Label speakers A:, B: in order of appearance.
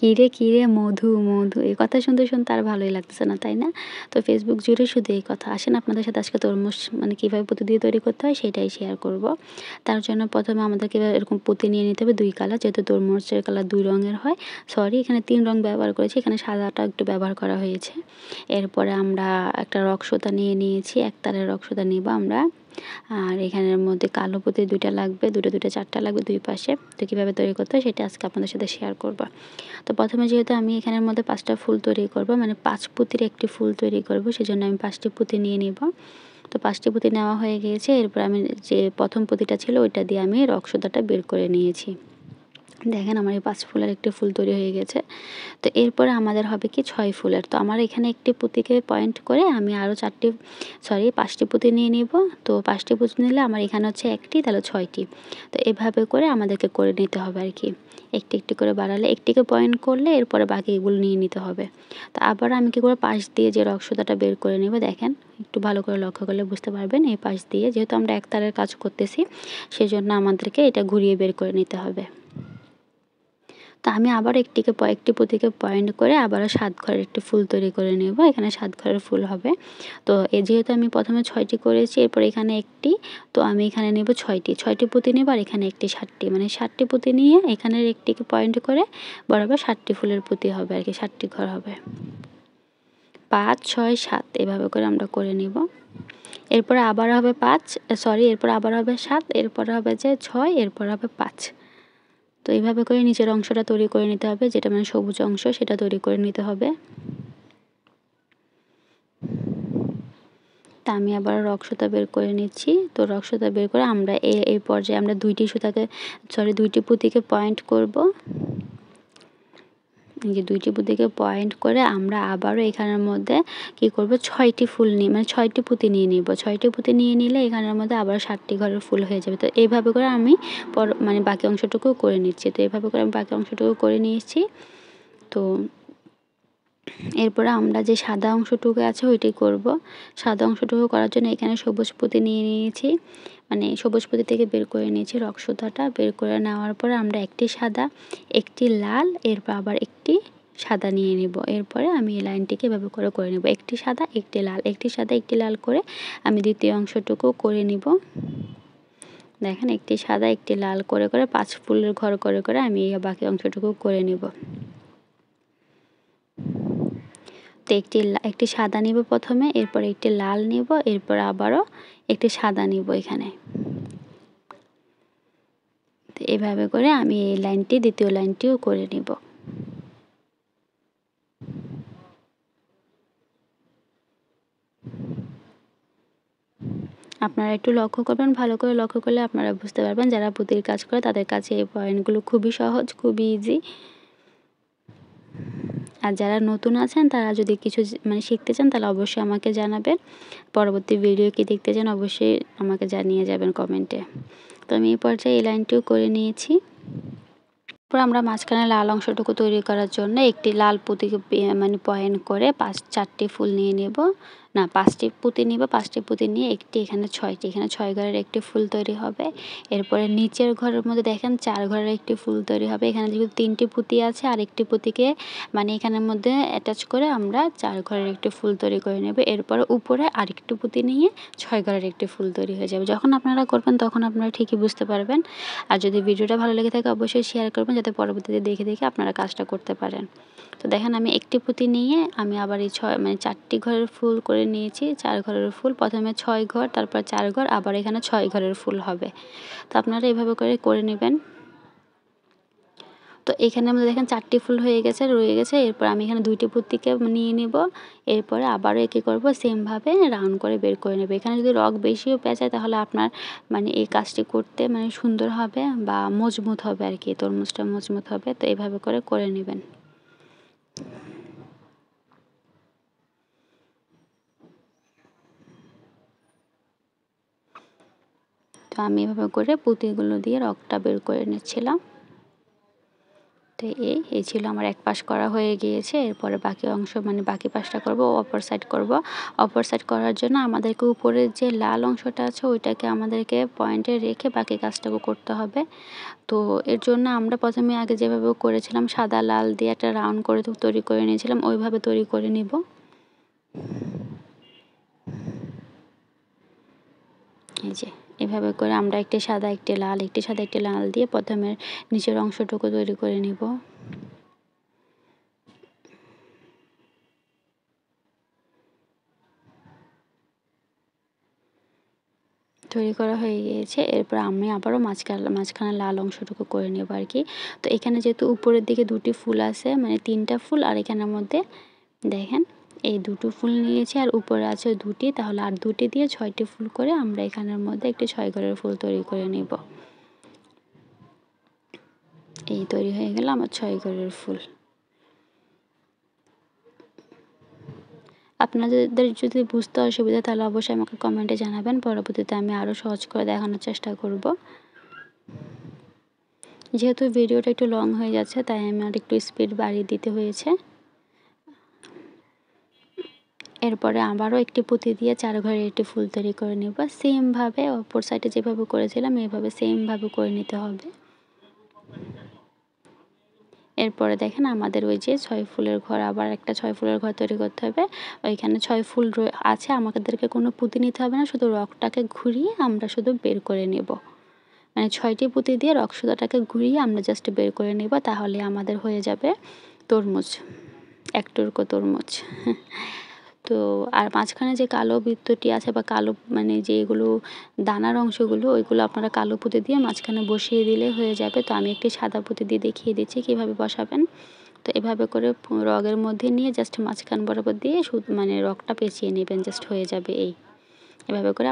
A: কিরে কিরে মধু মধু, এই কথা শুনতে শুনতে আর ভালোই লাগতেছে না, তাই না? তো ফেসবুক জুড়ে শুধু এই কথা। আসেন আপনাদের সাথে আজকে তরমুজ মানে কীভাবে পুঁতি দিয়ে তৈরি করতে হয় সেটাই শেয়ার করব। তার জন্য প্রথমে আমাদেরকে এরকম পুঁতি নিয়ে নিতে হবে 2 কালার, যেহেতু তরমুজের কালার 2 রঙের হয়। সরি, এখানে 3 রং ব্যবহার করেছি, এখানে সাদাটা একটু ব্যবহার করা হয়েছে। এরপরে আমরা একটা রক্সতা নিয়ে নিয়েছি, এক তারের রক্সতা নিব আমরা। আর এখানের মধ্যে কালো পুঁতি 2টা লাগবে, 2টা 4টা লাগবে 2 পাশে। তো কীভাবে তৈরি করতে হয় সেটা আজকে আপনাদের সাথে শেয়ার করব। তো প্রথমে যেহেতু আমি এখানের মধ্যে 5টা ফুল তৈরি করব, মানে 5 পুঁতির একটি ফুল তৈরি করব, সেজন্য আমি 5টি পুঁতি নিয়ে নিব। তো 5টি পুঁতি নেওয়া হয়ে গিয়েছে। এরপর আমি যে প্রথম পুঁতিটা ছিল ওইটা দিয়ে আমি রক্সদাটা বের করে নিয়েছি। দেখেন আমার এই 5 ফুলের একটি ফুল তৈরি হয়ে গেছে। তো এরপরে আমাদের হবে কি 6 ফুলের। তো আমার এখানে একটি পুঁতিকে পয়েন্ট করে আমি আরও 5টি পুঁতি নিয়ে নিব। তো 5টি পুঁতি নিলে আমার এখানে হচ্ছে একটি, তাহলে 6টি। তো এভাবে করে আমাদেরকে করে নিতে হবে আর কি। একটি একটি করে বাড়ালে একটিকে পয়েন্ট করলে এরপরে বাকিগুলো নিয়ে নিতে হবে। তো আবার আমি কী করে পাশ দিয়ে যে রক্সদাটা বের করে নেব, দেখেন একটু ভালো করে লক্ষ্য করলে বুঝতে পারবেন। এই পাশ দিয়ে যেহেতু আমরা এক তারের কাজ করতেছি, সেজন্য আমাদেরকে এটা ঘুরিয়ে বের করে নিতে হবে। তো আমি আবার একটি পুঁতিকে পয়েন্ট করে আবারও 7 ঘরের একটি ফুল তৈরি করে নেব। এখানে 7 ঘরের ফুল হবে। তো যেহেতু আমি প্রথমে 6টি করেছি, এরপর এখানে একটি, তো আমি এখানে নেব 6টি পুঁতি নেব, আর এখানে একটি 7টি, মানে 7টি পুঁতি নিয়ে এখানের একটিকে পয়েন্ট করে বরাবর 7টি ফুলের পুঁতি হবে আর কি, 7টি ঘর হবে। 5 6 7 এভাবে করে আমরা করে নিব। এরপর আবার হবে এরপর আবার হবে 7, এরপর হবে যে 6, এরপর হবে 5। তো এইভাবে করে নিচের অংশটা তৈরি করে নিতে হবে, যেটা মানে সবুজ অংশ সেটা তৈরি করে নিতে হবে। তা আমি আবার রক্সতা বের করে নিচ্ছি। তো রক্সতা বের করে আমরা এই পর্যায়ে আমরা 2টি পুঁতিকে পয়েন্ট করব। এই যে 2টি পুঁতিকে পয়েন্ট করে আমরা আবারও এখানের মধ্যে কি করব, 6টি ফুল নিয়ে মানে 6টি পুঁতি নিয়ে নিব। 6টি পুঁতি নিয়ে নিলে এখানের মধ্যে আবার 7টি ঘরের ফুল হয়ে যাবে। তো এইভাবে করে আমি মানে বাকি অংশটুকু করে নিচ্ছি। তো এইভাবে করে আমি বাকি অংশটুকু করে নিয়েছি। তো এরপরে আমরা যে সাদা অংশটুকু আছে ওইটাই করব। সাদা অংশটুকু করার জন্য এখানে সবুজ পুঁতি নিয়ে নিয়েছি, মানে সবুজ পুঁতি থেকে বের করে নিয়েছি রক্সদাটা। বের করে নেওয়ার পরে আমরা একটি সাদা, একটি লাল, এরপর আবার একটি সাদা নিয়ে নিব। এরপরে আমি এই লাইনটিকে এভাবে করে করে নেব, একটি সাদা একটি লাল, একটি সাদা একটি লাল করে আমি দ্বিতীয় অংশটুকু করে নিব। দেখেন একটি সাদা একটি লাল করে করে 5 ফুলের ঘর করে করে আমি এই বাকি অংশটুকু করে নিব। তো একটি সাদা নিব প্রথমে, এরপর একটি লাল নিব, এরপর আবারও একটি সাদা নিব এখানে। তো এভাবে করে আমি এই লাইনটি দ্বিতীয় লাইনটিও করে নিব। আপনারা একটু লক্ষ্য করবেন, ভালো করে লক্ষ্য করলে আপনারা বুঝতে পারবেন, যারা পুঁতির কাজ করে তাদের কাছে এই পয়েন্টগুলো খুবই সহজ, খুবই ইজি। আর যারা নতুন আছেন তারা যদি কিছু মানে শিখতে চান তাহলে অবশ্যই আমাকে জানাবেন। পরবর্তী ভিডিও কি দেখতে চান অবশ্যই আমাকে জানিয়ে যাবেন কমেন্টে। তো আমি এই পর্যায়ে এই লাইনটিও করে নিয়েছি। তারপর আমরা মাঝখানে লাল অংশটুকু তৈরি করার জন্য একটি লাল পুঁতিকে মানে পয়েন্ট করে 4টি ফুল নিয়ে নেব, না 5টি পুঁতি নিব। 5টি পুঁতি নিয়ে একটি এখানে 6টি, এখানে 6 ঘরের একটি ফুল তৈরি হবে। এরপরে নিচের ঘরের মধ্যে দেখেন 4 ঘরের একটি ফুল তৈরি হবে। এখানে যেহেতু 3টি পুঁতি আছে আর একটি পুঁতিকে মানে এখানের মধ্যে অ্যাটাচ করে আমরা 4 ঘরের একটি ফুল তৈরি করে নেব। এরপরে উপরে আরেকটি পুঁতি নিয়ে 6 ঘরের একটি ফুল তৈরি হয়ে যাবে। যখন আপনারা করবেন তখন আপনারা ঠিকই বুঝতে পারবেন। আর যদি ভিডিওটা ভালো লেগে থাকে অবশ্যই শেয়ার করবেন, যাতে পরবর্তীতে দেখে দেখে আপনারা কাজটা করতে পারেন। তো দেখেন আমি একটি পুঁতি নিয়ে আমি আবার এই 4টি ঘরের ফুল করে নিয়েছি। 4 ঘরের ফুল, প্রথমে 6 ঘর, তারপর 4 ঘর, আবার এখানে 6 ঘরের ফুল হবে। তো আপনারা এইভাবে করে নেবেন। তো এখানে আমাদের দেখেন 4টি ফুল হয়ে গেছে, রয়ে গেছে। এরপর আমি এখানে 2টি পুঁতিকে নিয়ে নেব। এরপরে আবারও কী করব, সেমভাবে রাউন্ড করে বের করে নেব। এখানে যদি রগ বেশিও পেঁচায় তাহলে আপনার মানে এই কাজটি করতে মানে সুন্দর হবে বা মজবুত হবে আর কি, তরমুজটা মজবুত হবে। তো এইভাবে করে নেবেন। তো আমি এভাবে করে পুঁতিগুলো দিয়ে রগটা বের করে নিচ্ছিলাম। তো তো এই ছিল আমার এক পাশ করা হয়ে গিয়েছে। এরপরে বাকি অংশ মানে বাকি পাশটা করব, অপর সাইড করব। অপর সাইড করার জন্য আমাদেরকে উপরের যে লাল অংশটা আছে ওইটাকে আমাদেরকে পয়েন্টে রেখে বাকি কাজটাও করতে হবে। তো এর জন্য আমরা প্রথমে আগে যেভাবে করেছিলাম সাদা লাল দিয়ে একটা রাউন্ড করে তৈরি করে নিয়েছিলাম, ওইভাবে তৈরি করে নিব। এই যে এভাবে করে আমরা একটি সাদা একটি লাল একটি সাদা একটি লাল দিয়ে প্রথমে নিচের অংশটুকু তৈরি করে নিব। তৈরি করা হয়ে গিয়েছে। এরপর আমি আবারও মাঝখানে লাল অংশটুকু করে নেব আর কি। তো এখানে যেহেতু উপরের দিকে দুটি ফুল আছে মানে 3টা ফুল, আর এখানের মধ্যে দেখেন এই দুটো ফুল নিয়েছি আর উপরে আছে দুটি, তাহলে আর দুটি দিয়ে 6টি ফুল করে আমরা এখানের মধ্যে একটি 6 ঘরের ফুল তৈরি করে নেব। এই তৈরি হয়ে গেল আমার 6 ঘরের ফুল। আপনাদের যদি বুঝতে অসুবিধা তাহলে অবশ্যই আমাকে কমেন্টে জানাবেন, পরবর্তীতে আমি আরও সহজ করে দেখানোর চেষ্টা করব। যেহেতু ভিডিওটা একটু লং হয়ে যাচ্ছে তাই আমার একটু স্পিড বাড়িয়ে দিতে হয়েছে। এরপরে আবারও একটি পুঁতি দিয়ে 4 ঘরের একটি ফুল তৈরি করে নেব। সেমভাবে অপর সাইডে যেভাবে করেছিলাম এইভাবে সেমভাবে করে নিতে হবে। এরপরে দেখেন আমাদের ওই যে 6 ফুলের ঘর, আবার একটা 6 ফুলের ঘর তৈরি করতে হবে। ওইখানে 6 ফুল আছে, আমাদেরকে কোনো পুঁতি নিতে হবে না, শুধু রকটাকে ঘুরিয়ে আমরা শুধু বের করে নেব। মানে 6টি পুঁতি দিয়ে রক সুতাটাকে ঘুরিয়ে আমরা জাস্ট বের করে নেব, তাহলে আমাদের হয়ে যাবে তরমুজ, এক টুকরো তরমুজ। তো আর মাঝখানে যে কালো বৃত্তটি আছে বা কালো মানে যেগুলো দানার অংশগুলো ওইগুলো আপনারা কালো পুঁতি দিয়ে মাঝখানে বসিয়ে দিলে হয়ে যাবে। তো আমি একটি সাদা পুঁতি দিয়ে দেখিয়ে দিচ্ছি কীভাবে বসাবেন। তো এভাবে করে রগের মধ্যে নিয়ে জাস্ট মাঝখান বরাবর দিয়ে মানে রগটা পেঁচিয়ে নেবেন, জাস্ট হয়ে যাবে। এভাবে করে